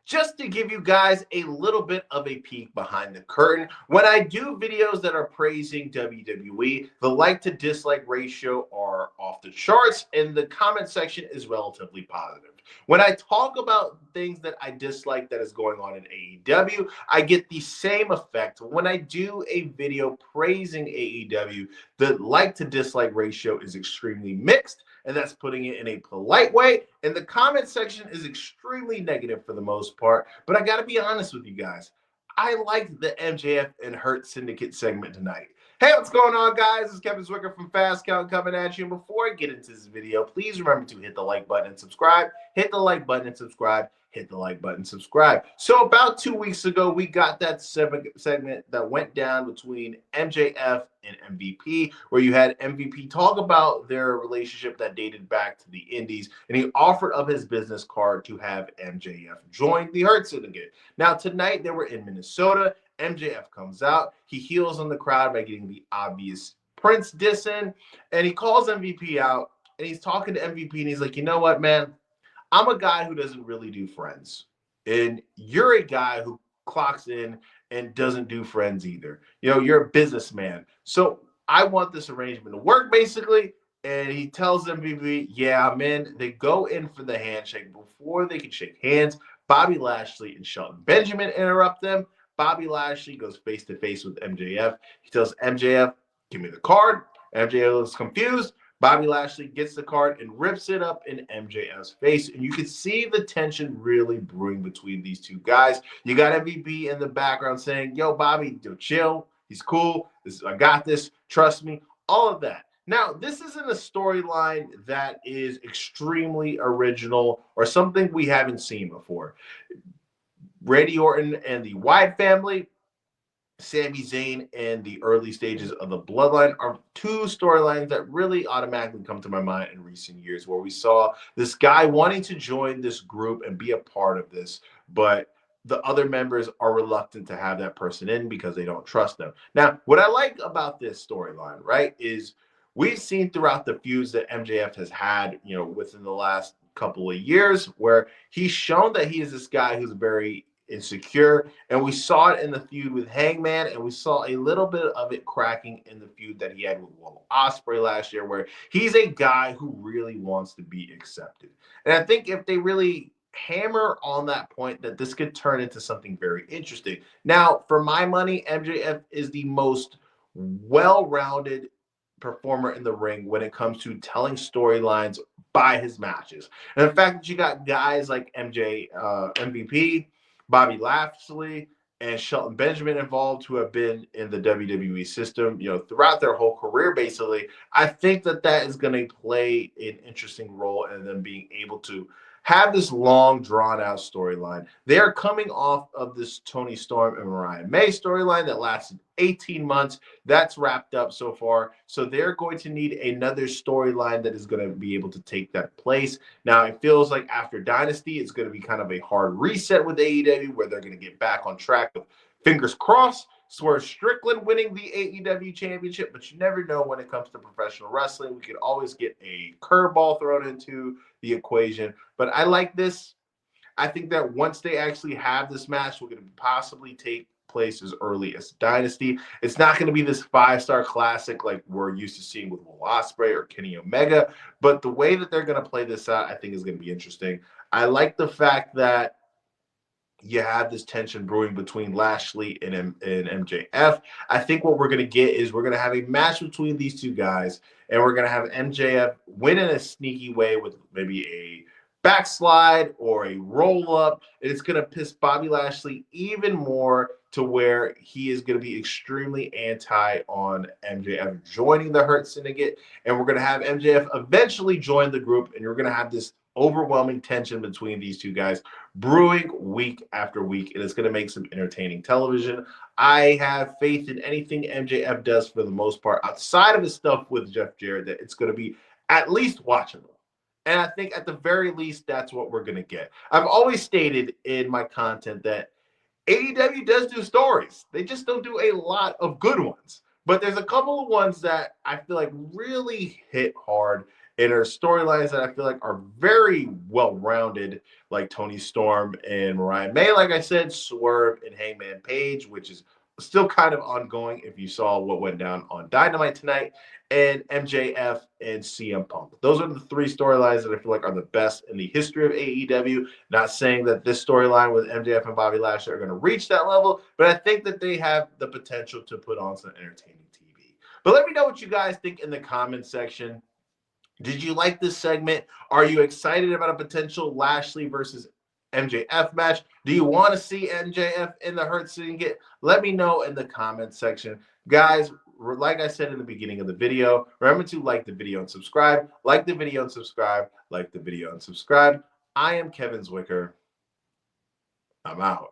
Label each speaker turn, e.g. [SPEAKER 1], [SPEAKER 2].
[SPEAKER 1] just to give you guys a little bit of a peek behind the curtain. When I do videos that are praising WWE, the like to dislike ratio are off the charts, and the comment section is relatively positive. When I talk about things that I dislike that is going on in AEW, I get the same effect. When I do a video praising AEW, the like to dislike ratio is extremely mixed, and that's putting it in a polite way. And the comment section is extremely negative for the most part. But I got to be honest with you guys. I liked the MJF and Hurt Syndicate segment tonight. Hey, what's going on, guys? It's Kevin Zwicker from Fast Count coming at you. And before I get into this video, please remember to hit the like button and subscribe. Hit the like button and subscribe. Hit the like button, subscribe. So about 2 weeks ago, we got that segment that went down between MJF and MVP, where you had MVP talk about their relationship that dated back to the Indies, and he offered up his business card to have MJF join the Hurt Syndicate. Now, tonight, they were in Minnesota. MJF comes out. He heals on the crowd by getting the obvious Prince diss in, and he calls MVP out, and he's talking to MVP, and he's like, you know what, man? I'm a guy who doesn't really do friends. And you're a guy who clocks in and doesn't do friends either. You know, you're a businessman. So I want this arrangement to work, basically. And he tells MVP, yeah, I'm in. They go in for the handshake. Before they can shake hands, Bobby Lashley and Shelton Benjamin interrupt them. Bobby Lashley goes face to face with MJF. He tells MJF, give me the card. MJF is confused. Bobby Lashley gets the card and rips it up in MJF's face. And you can see the tension really brewing between these two guys. You got MVP in the background saying, yo, Bobby, chill. He's cool. I got this. Trust me. All of that. Now, this isn't a storyline that is extremely original or something we haven't seen before. Randy Orton and the Wyatt family, Sami Zayn, and the early stages of the Bloodline are two storylines that really automatically come to my mind in recent years, where we saw this guy wanting to join this group and be a part of this, but the other members are reluctant to have that person in because they don't trust them. Now, what I like about this storyline, right, is we've seen throughout the feuds that MJF has had, within the last couple of years, where he's shown that he is this guy who's very insecure, and we saw it in the feud with Hangman, and we saw a little bit of it cracking in the feud that he had with Will Ospreay last year, where he's a guy who really wants to be accepted. And I think if they really hammer on that point, that this could turn into something very interesting. Now, for my money, MJF is the most well-rounded performer in the ring when it comes to telling storylines by his matches. And the fact that you got guys like MVP, Bobby Lashley, and Shelton Benjamin involved, who have been in the WWE system, throughout their whole career, basically, I think that is going to play an interesting role in them being able to have this long, drawn-out storyline. They are coming off of this Toni Storm and Mariah May storyline that lasted 18 months. That's wrapped up so far. So they're going to need another storyline that is going to be able to take that place. Now, it feels like after Dynasty, it's going to be kind of a hard reset with AEW, where they're going to get back on track with, fingers crossed, Swerve Strickland winning the AEW championship, but you never know when it comes to professional wrestling. We could always get a curveball thrown into the equation. But I like this. I think that once they actually have this match, we're going to possibly take place as early as Dynasty. It's not going to be this 5-star classic like we're used to seeing with Will Ospreay or Kenny Omega, but the way that they're going to play this out, I think, is going to be interesting. I like the fact that you have this tension brewing between Lashley and MJF. I think what we're going to get is we're going to have a match between these two guys, and we're going to have MJF win in a sneaky way with maybe a backslide or a roll-up, and it's going to piss Bobby Lashley even more, to where he is going to be extremely anti on MJF joining the Hurt Syndicate, and we're going to have MJF eventually join the group, and you're going to have this overwhelming tension between these two guys brewing week after week, and it's going to make some entertaining television. I have faith in anything MJF does, for the most part, outside of his stuff with Jeff Jarrett, that it's going to be at least watchable. And I think at the very least, that's what we're going to get. I've always stated in my content that AEW does do stories. They just don't do a lot of good ones. But there's a couple of ones that I feel like really hit hard and are storylines that I feel like are very well-rounded, like Tony Storm and Mariah May. Like I said, Swerve and Hangman Page, which is still kind of ongoing if you saw what went down on Dynamite tonight, and MJF and CM Punk. Those are the three storylines that I feel like are the best in the history of AEW. Not saying that this storyline with MJF and Bobby Lashley are going to reach that level, but I think that they have the potential to put on some entertaining TV. But let me know what you guys think in the comments section. Did you like this segment? Are you excited about a potential Lashley versus MJF match? Do you want to see MJF in the Hurt Syndicate? Let me know in the comments section. Guys, like I said in the beginning of the video, remember to like the video and subscribe. Like the video and subscribe. Like the video and subscribe. I am Kevin Zwicker. I'm out.